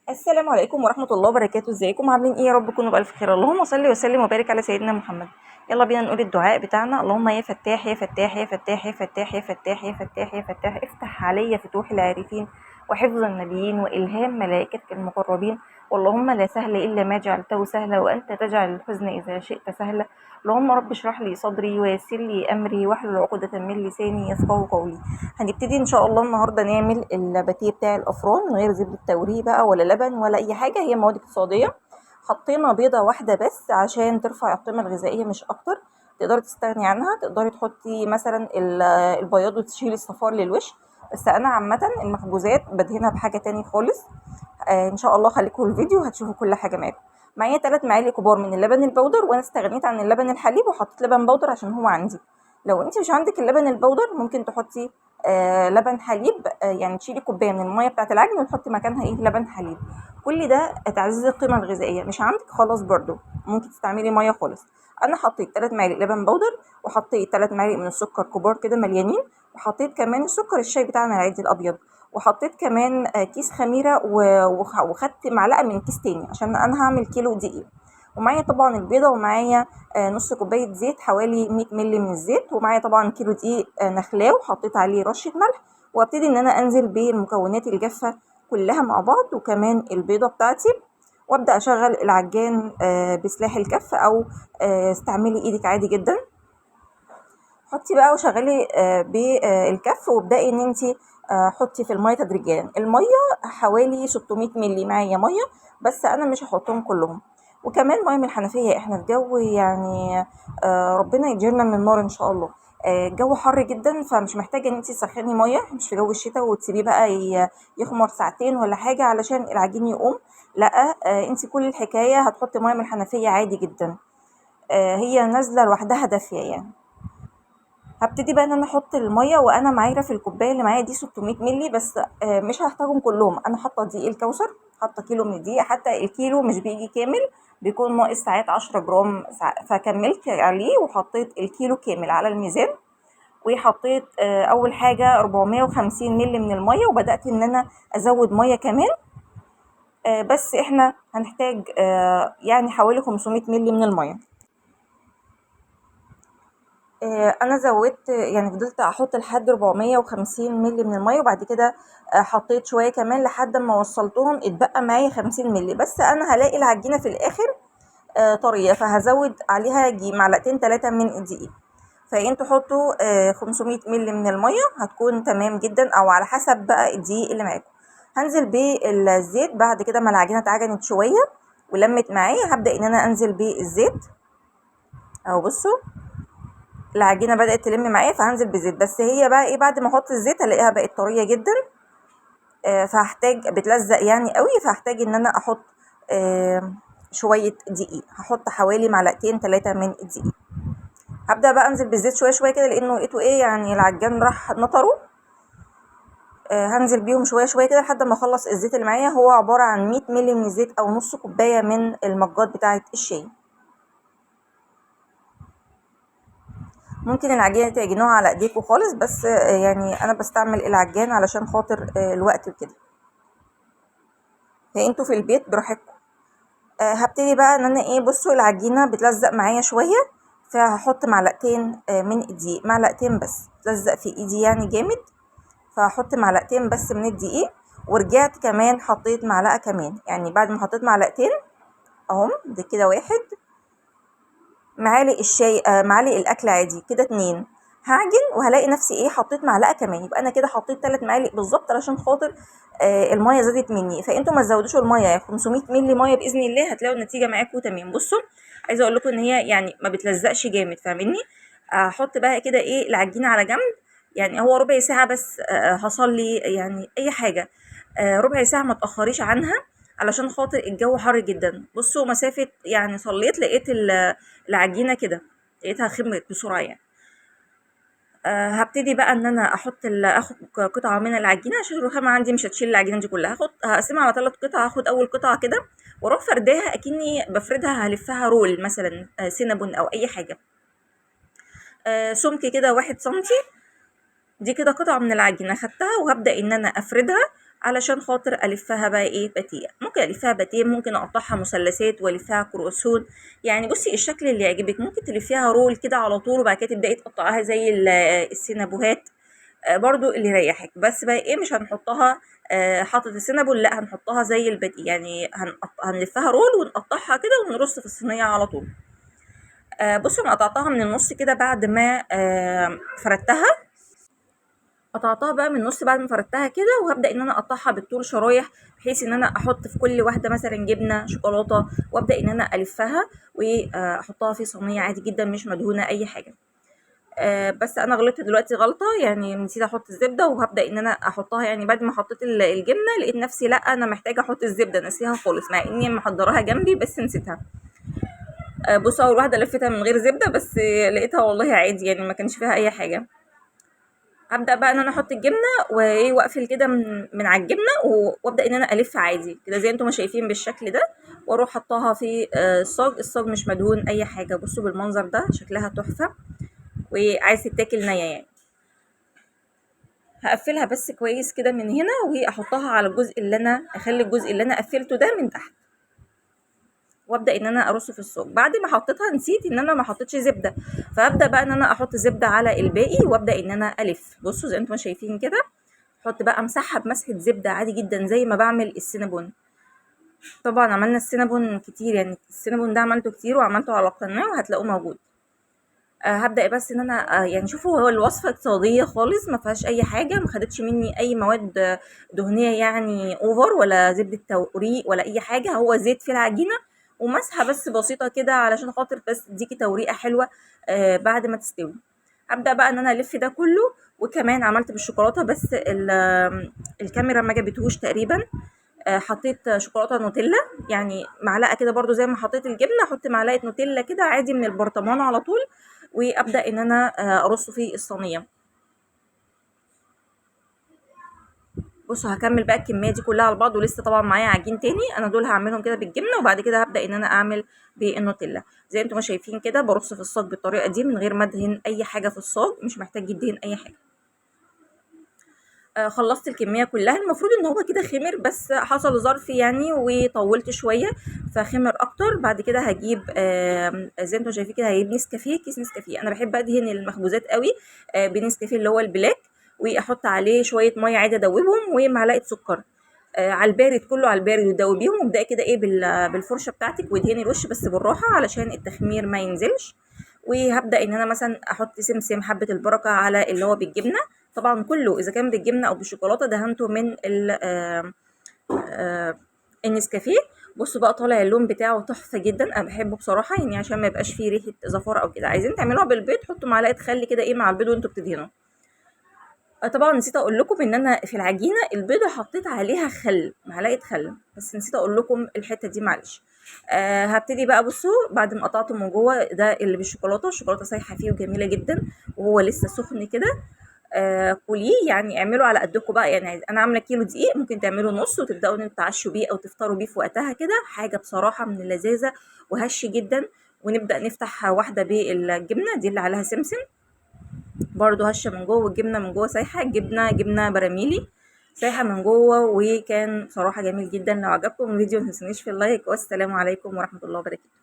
السلام عليكم ورحمة الله وبركاته. ازيكم عاملين ايه؟ يا رب تكونوا بألف خير. اللهم صل وسلم وبارك على سيدنا محمد. يلا بينا نقول الدعاء بتاعنا. اللهم يا فتاح يا فتاح يا فتاح يا فتاح يا فتاح يا فتاح يا فتاح، افتح علي فتوح العارفين وحفظ النبيين وإلهام ملائكتك المقربين. واللهم لا سهل إلا ما جعلته سهلا وأنت تجعل الحزن إذا شئت سهلا. اللهم رب اشرح لي صدري ويسر لي أمري واحلل عقدة من لساني يفقهوا قولي. هنبتدي ان شاء الله النهارده نعمل الباتيه بتاع الافران من غير زبده توريه بقى ولا لبن ولا اي حاجه، هي مواد اقتصاديه. حطينا بيضه واحده بس عشان ترفع القيمه الغذائيه مش اكتر. تقدري تستغني عنها، تقدري تحطي مثلا البياض وتشيلي الصفار للوش، بس انا عامه المخبوزات بدهنها بحاجه تاني خالص. ان شاء الله خليكم الفيديو هتشوفوا كل حاجه معاكم. معايا 3 معالق كبار من اللبن البودر، وانا استغنيت عن اللبن الحليب وحطيت لبن بودر عشان هو عندي. لو انت مش عندك اللبن البودر ممكن تحطي لبن حليب، يعني تشيلي كوبايه من الميه بتاعه العجن وتحطي مكانها لبن حليب. كل ده تعزيز القيمه الغذائيه. مش عندك خلاص برضو ممكن تستعملي ميه خالص. انا حطيت 3 معالق لبن بودر، وحطيت 3 معالق من السكر كبار كده مليانين، وحطيت كمان السكر الشاي بتاعنا العادي الابيض، وحطيت كمان كيس خميره وخدت معلقه من كيس تاني عشان انا هعمل كيلو دقيق. ومعايا طبعا البيضه، ومعايا نص كوبايه زيت حوالي 100 مللي من الزيت، ومعايا طبعا كيلو دقيق نخلاه وحطيت عليه رشه ملح. وابتدي ان انا انزل بالمكونات الجافه كلها مع بعض وكمان البيضه بتاعتي، وابدا اشغل العجان بسلاح الكف او استعملي ايدك عادي جدا. حطي بقى وشغلي بالكف وابدأي ان انت حطي في المية تدريجيا. المية حوالي 600 مللي معايا مية، بس انا مش هحطهم كلهم. وكمان مية من الحنفية، احنا في جو يعني ربنا يجيرنا من النار ان شاء الله. الجو حر جدا، فمش محتاجة ان انت تسخني مية، مش في جو الشتاء وتسيبيه بقى يخمر ساعتين ولا حاجة علشان العجين يقوم. لا، انت كل الحكاية هتحطي مية من الحنفية عادي جدا. هي نازلة لوحدها دافية يعني. هبتدي بقى ان انا احط الميه، وانا معايره في الكوبايه اللي معايا دي 600 مللي بس. مش هحتاجهم كلهم. انا حاطه دقيق الكوثر، حاطه كيلو من الدقيق، حتى الكيلو مش بيجي كامل، بيكون ناقص ساعات 10 جرام فكملت عليه وحطيت الكيلو كامل على الميزان. وحطيت اول حاجه 450 مللي من الميه، وبدات ان انا ازود ميه كمان. بس احنا هنحتاج يعني حوالي 500 مللي من الميه. انا زودت يعني فضلت احط لحد 450 مللي من الميه، وبعد كده حطيت شويه كمان لحد ما وصلتهم اتبقى معايا 50 مللي بس. انا هلاقي العجينه في الاخر طريه، فهزود عليها يجي معلقتين 3 من الدقيق. فانتوا حطوا 500 مللي من الميه هتكون تمام جدا، او على حسب بقى الدقيق اللي معاكم. هنزل بالزيت بعد كده ما العجينه اتعجنت شويه ولمت معايا، هبدا ان انا انزل بالزيت. اهو بصوا العجينه بدات تلم معايا، فهنزل بزيت. بس هي بقى بعد ما احط الزيت هلاقيها بقت طريه جدا، فهحتاج بتلزق يعني قوي، فهحتاج ان انا احط شويه دقيق. هحط حوالي معلقتين 3 من الدقيق. هبدا بقى انزل بالزيت شويه شويه كده، لانه لقيته يعني العجان راح نطره. هنزل بيهم شويه شويه كده لحد ما اخلص الزيت اللي معايا. هو عباره عن 100 مللي من الزيت او نص كوبايه من المجات بتاعه الشاي. ممكن العجينه تعجنوها على ايديكوا خالص، بس يعني انا بستعمل العجان علشان خاطر الوقت وكده، فانتوا في البيت براحتكم. هبتدي بقى ان انا بصوا العجينه بتلزق معايا شويه، فهحط معلقتين من الدقيق، معلقتين بس، بتلزق في ايدي يعني جامد، فهحط معلقتين بس من الدقيق. ورجعت كمان حطيت معلقه كمان، يعني بعد ما حطيت معلقتين اهم ده كده واحد. معالق الشاي معالق الاكل عادي كده 2. هعجن وهلاقي نفسي حطيت معلقه كمان، يبقى انا كده حطيت 3 معالق بالظبط علشان خاطر الميه زادت مني. فانتوا ما تزودوش الميه، يعني 500 مللي ميه باذن الله هتلاقوا النتيجه معاكم تمام. بصوا عايزه اقول لكم ان هي يعني ما بتلزقش جامد، فاهميني؟ احط بقى كده العجينه على جنب. يعني هو ربع ساعه بس، هصلي يعني اي حاجه، ربع ساعه ما تاخريش عنها علشان خاطر الجو حر جدا. بصوا مسافه يعني صليت لقيت العجينه كده، لقيتها خمرت بسرعه يعني. هبتدي بقى ان انا اخد قطعه من العجينه عشان الرخامه عندي مش هتشيل العجينه دي كلها. هقسمها على 3 قطع. هاخد اول قطعه كده واروح فرداها اكني بفردها، هلفها رول مثلا سينابون او اي حاجه، سمك كده 1 سنتي. دي كده قطعه من العجينه خدتها، وهبدا ان انا افردها علشان خاطر الفها بقى ايه باتيه. ممكن الفها باتيه، ممكن اقطعها مثلثات والفها كرواسون. يعني بصي الشكل اللي يعجبك. ممكن تلفيها رول كده على طول وبعد كده تبداي تقطعيها زي السينابوهات. برضو اللي يريحك. بس بقى ايه مش هنحطها حاطط السينابون، لا هنحطها زي الباتيه. يعني هنلفها رول ونقطعها كده ونرص في الصينيه على طول. بصوا انا قطعتها من النص كده بعد ما فردتها. قطعتها بقى من النص بعد ما فردتها كده، وهبدا ان انا اقطعها بالطول شرايح، بحيث ان انا احط في كل واحده مثلا جبنه شوكولاته، وابدا ان انا الفها واحطها في صينيه عادي جدا مش مدهونه اي حاجه. بس انا غلطت دلوقتي غلطه، يعني نسيت احط الزبده، وهبدا ان انا احطها. يعني بعد ما حطيت الجبنه لقيت نفسي لا انا محتاجه احط الزبده، نسيها خالص مع اني محضراها جنبي بس نسيتها. بصوا اول واحده لفتها من غير زبده، بس لقيتها والله عادي يعني ما كانش فيها اي حاجه. هبدا بقى ان انا احط الجبنه وايه واقفل كده من على الجبنه، وابدا ان انا الف عادي كده زي انتم ما شايفين بالشكل ده، واروح حطاها في الصاج مش مدهون اي حاجه. بصوا بالمنظر ده شكلها تحفه وعايز تتاكل نيه يعني. هقفلها بس كويس كده من هنا واحطها على الجزء اللي انا اخلي الجزء اللي انا قفلته ده من تحت، وابدا ان انا ارصه في الصاج. بعد ما حطيتها نسيت ان انا ما حطيتش زبده، فابدا بقى ان انا احط زبده على الباقي وابدا ان انا الف. بصوا زي انتم ما شايفين كده، احط بقى امسحها بمسحه زبده عادي جدا زي ما بعمل السينابون. طبعا عملنا السينابون كتير، يعني السينابون ده عملته كتير وعملته على القناه وهتلاقوه موجود. هبدا بس ان انا يعني شوفوا هو الوصفه اقتصاديه خالص، ما فيهاش اي حاجه، ما خدتش مني اي مواد دهنيه يعني اوفر، ولا زبده توريق ولا اي حاجه. هو زيت في العجينه ومسحه بس بسيطه كده علشان خاطر بس تديكي توريقه حلوه بعد ما تستوي. هبدا بقى ان انا الف ده كله. وكمان عملت بالشوكولاته بس الكاميرا ما جابتهوش تقريبا. حطيت شوكولاته نوتيلا، يعني معلقه كده برضو زي ما حطيت الجبنه، احط معلقه نوتيلا كده عادي من البرطمان على طول، وابدا ان انا ارصه في الصينيه. بصوا هكمل بقى الكميه دي كلها على بعض، ولسه طبعا معايا عجين تاني. انا دول هعملهم كده بالجبنه، وبعد كده هبدا ان انا اعمل بالنوتيلا. زي انتم ما شايفين كده برص في الصاج بالطريقه دي من غير ما ادهن اي حاجه في الصاج، مش محتاج يدهن اي حاجه. خلصت الكميه كلها. المفروض ان هو كده خمر، بس حصل ظرف يعني وطولت شويه فخمر اكتر. بعد كده هجيب زي انتم شايفين كده هجيب نسكافيه، كيس نسكافيه. انا بحب ادهن المخبوزات قوي بنسكافيه اللي هو البلاك، واحط عليه شويه ميه عادي ادوبهم ومعلقه سكر على البارد، كله على البارد، وتدوبيهم وابداي كده ايه بالفرشه بتاعتك وادهني الوش بس بالراحه علشان التخمير ما ينزلش. وهبدا ان انا مثلا احط سمسم حبه البركه على اللي هو بالجبنه. طبعا كله اذا كان بالجبنه او بالشوكولاته دهنته من النسكافيه. بصوا بقى طالع اللون بتاعه تحفه جدا، انا بحبه بصراحه يعني عشان ما يبقاش فيه ريحه زفاره او كده. عايزين تعملوها بالبيض حطوا معلقه خل كده ايه مع البيض وانتوا بتدهنوا. طبعا نسيت اقول لكم ان انا في العجينه البيضه حطيت عليها خل، معلقه خل، بس نسيت اقول لكم الحته دي معلش. هبتدي بقى. بصوا بعد ما قطعته من جوه ده اللي بالشوكولاته، الشوكولاته سايحه فيه وجميله جدا وهو لسه سخن كده. كليه يعني اعملوا على قدكم بقى. يعني انا عامله كيلو دقيق، ممكن تعملوا نص وتبداوا ان تعشوا بيه او تفطروا بيه في وقتها كده. حاجه بصراحه من اللذاذه وهش جدا. ونبدا نفتح واحده بالجبنه دي اللي عليها سمسم، برضو هشه من جوه، والجبنه من جوه سايحه. جبنه براميلي سايحه من جوه، وكان بصراحه جميل جدا. لو عجبكم الفيديو متنسونيش في اللايك، والسلام عليكم ورحمه الله وبركاته.